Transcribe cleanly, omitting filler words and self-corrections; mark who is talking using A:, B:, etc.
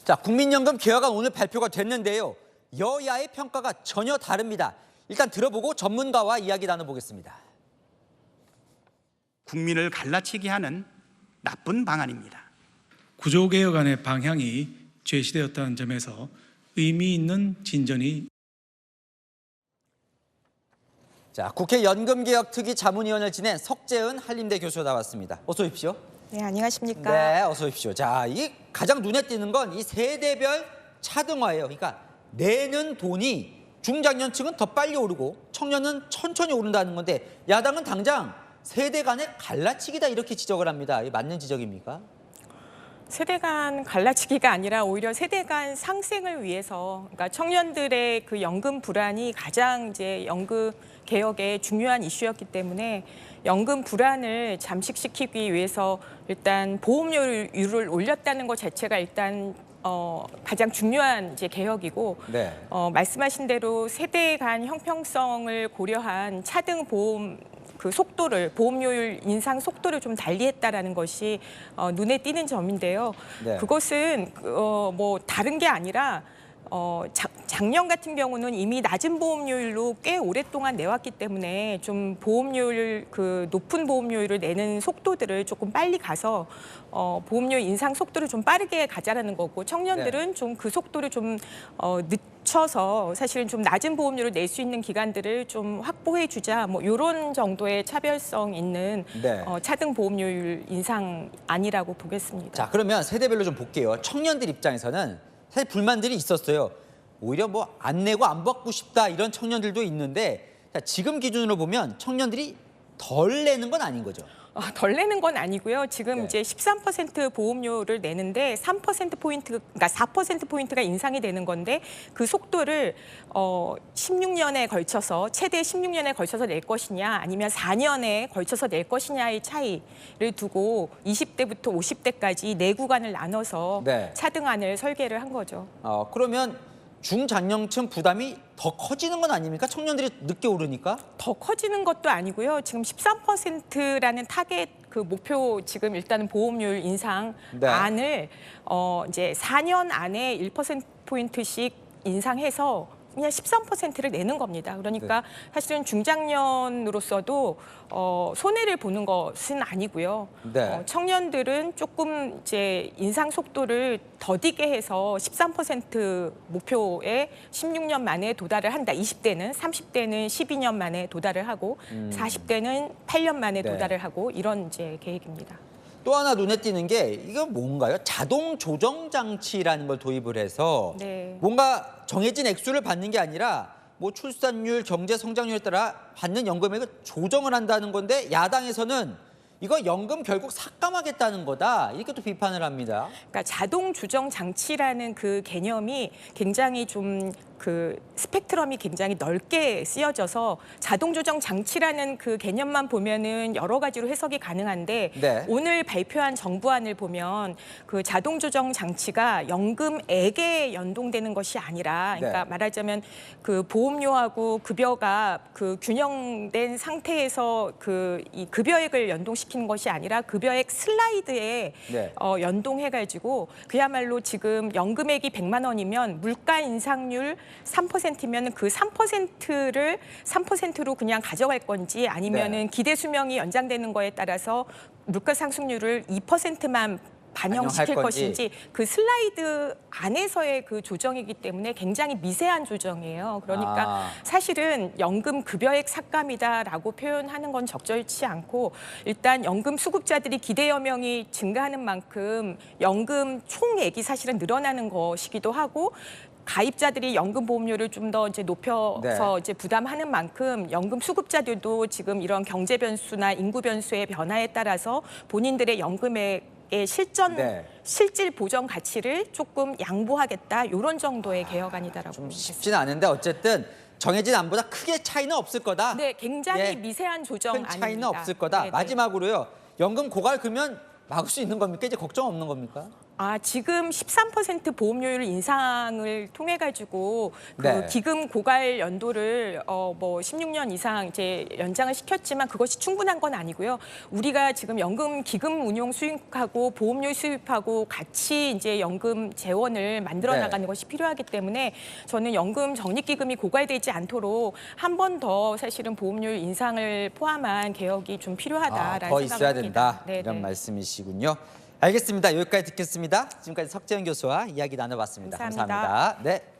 A: 자, 국민연금 개혁안 오늘 발표가 됐는데요. 여야의 평가가 전혀 다릅니다. 일단 들어보고 전문가와 이야기 나눠보겠습니다.
B: 국민을 갈라치게 하는 나쁜 방안입니다.
C: 구조개혁안의 방향이 제시되었다는 점에서 의미 있는 진전이.
A: 자, 국회 연금개혁특위 자문위원을 지낸 석재은 한림대 교수가 나왔습니다. 어서 오십시오.
D: 네, 안녕하십니까.
A: 네, 어서 오십시오. 자, 이 가장 눈에 띄는 건 이 세대별 차등화예요. 그러니까 내는 돈이 중장년층은 더 빨리 오르고 청년은 천천히 오른다는 건데 야당은 당장 세대 간의 갈라치기다 이렇게 지적을 합니다. 이게 맞는 지적입니까?
D: 세대 간 갈라치기가 아니라 오히려 세대 간 상생을 위해서, 그러니까 청년들의 그 연금 불안이 가장 이제 연금 개혁의 중요한 이슈였기 때문에 연금 불안을 잠식시키기 위해서 일단 보험료율을 올렸다는 것 자체가 일단 가장 중요한 이제 개혁이고,
A: 네.
D: 말씀하신 대로 세대 간 형평성을 고려한 차등 보험 그 속도를, 보험료율 인상 속도를 좀 달리했다라는 것이 눈에 띄는 점인데요.
A: 네.
D: 그것은 뭐 다른 게 아니라 작년 같은 경우는 이미 낮은 보험료율로 꽤 오랫동안 내왔기 때문에 좀 보험료율, 그 높은 보험료율을 내는 속도들을 조금 빨리 가서 보험료 인상 속도를 좀 빠르게 가자라는 거고, 청년들은 좀 그 속도를 좀 늦춰서 사실은 좀 낮은 보험료를 낼 수 있는 기간들을 좀 확보해 주자, 뭐 이런 정도의 차별성 있는
A: 네.
D: 차등 보험료율 인상 아니라고 보겠습니다.
A: 자, 그러면 세대별로 좀 볼게요. 청년들 입장에서는 사실 불만들이 있었어요. 오히려 뭐 안 내고 안 받고 싶다 이런 청년들도 있는데, 자, 지금 기준으로 보면 청년들이 덜 내는 건 아닌 거죠.
D: 덜 내는 건 아니고요. 지금
A: 네.
D: 이제 13% 보험료를 내는데 3%포인트, 그러니까 4%포인트가 인상이 되는 건데 그 속도를 16년에 걸쳐서, 최대 16년에 걸쳐서 낼 것이냐 아니면 4년에 걸쳐서 낼 것이냐의 차이를 두고 20대부터 50대까지 네 구간을 나눠서
A: 네.
D: 차등안을 설계를 한 거죠.
A: 그러면 중장년층 부담이 더 커지는 건 아닙니까? 청년들이 늦게 오르니까?
D: 더 커지는 것도 아니고요. 지금 13%라는 타겟 그 목표, 지금 일단은 보험료율 인상
A: 네.
D: 안을 이제 4년 안에 1%포인트씩 인상해서 그냥 13%를 내는 겁니다. 그러니까 사실은 중장년으로서도 손해를 보는 것은 아니고요.
A: 네.
D: 청년들은 조금 이제 인상 속도를 더디게 해서 13% 목표에 16년 만에 도달을 한다. 20대는, 30대는 12년 만에 도달을 하고 40대는 8년 만에
A: 네.
D: 도달을 하고, 이런 이제 계획입니다.
A: 또 하나 눈에 띄는 게 이거 뭔가요? 자동 조정 장치라는 걸 도입을 해서
D: 네.
A: 뭔가 정해진 액수를 받는 게 아니라 뭐 출산율, 경제 성장률에 따라 받는 연금액을 조정을 한다는 건데, 야당에서는 이거 연금 결국 삭감하겠다는 거다 이렇게 또 비판을 합니다.
D: 그러니까 자동 조정 장치라는 그 개념이 굉장히 좀 그 스펙트럼이 굉장히 넓게 쓰여져서 자동 조정 장치라는 그 개념만 보면은 여러 가지로 해석이 가능한데,
A: 네.
D: 오늘 발표한 정부안을 보면 그 자동 조정 장치가 연금액에 연동되는 것이 아니라, 그러니까
A: 네.
D: 말하자면 그 보험료하고 급여가 그 균형된 상태에서 그 이 급여액을 연동시키는 것이 아니라 급여액 슬라이드에
A: 네.
D: 연동해가지고 그야말로 지금 연금액이 100만 원이면 물가 인상률 3%면 그 3%를 3%로 그냥 가져갈 건지, 아니면은
A: 네.
D: 기대 수명이 연장되는 거에 따라서 물가 상승률을 2%만 반영시킬
A: 반영할 건지.
D: 것인지, 그 슬라이드 안에서의 그 조정이기 때문에 굉장히 미세한 조정이에요. 그러니까 사실은 연금 급여액 삭감이다라고 표현하는 건 적절치 않고, 일단 연금 수급자들이 기대 여명이 증가하는 만큼 연금 총액이 사실은 늘어나는 것이기도 하고, 가입자들이 연금 보험료를 좀 더 이제 높여서
A: 네.
D: 이제 부담하는 만큼 연금 수급자들도 지금 이런 경제 변수나 인구 변수의 변화에 따라서 본인들의 연금액의 실질 보정 가치를 조금 양보하겠다, 이런 정도의 개혁안이다라고
A: 좀
D: 보겠습니다.
A: 쉽지는 않은데 어쨌든 정해진 안보다 크게 차이는 없을 거다.
D: 네, 굉장히
A: 예.
D: 미세한 조정
A: 큰 차이는
D: 아닙니다.
A: 없을 거다.
D: 네네.
A: 마지막으로요. 연금 고갈 금연 막을 수 있는 겁니까? 이제 걱정 없는 겁니까?
D: 지금 13% 보험료율 인상을 통해 가지고 그
A: 네.
D: 기금 고갈 연도를 뭐 16년 이상 이제 연장을 시켰지만 그것이 충분한 건 아니고요. 우리가 지금 연금 기금 운용 수입하고 보험료 수입하고 같이 이제 연금 재원을 만들어
A: 네.
D: 나가는 것이 필요하기 때문에 저는 연금 적립기금이 고갈되지 않도록 한 번 더 사실은 보험료율 인상을 포함한 개혁이 좀 필요하다라는
A: 더
D: 생각을
A: 있어야
D: 합니다.
A: 된다.
D: 네,
A: 이런
D: 네.
A: 말씀이시군요. 알겠습니다. 여기까지 듣겠습니다. 지금까지 석재현 교수와 이야기 나눠봤습니다.
D: 감사합니다.
A: 감사합니다. 네.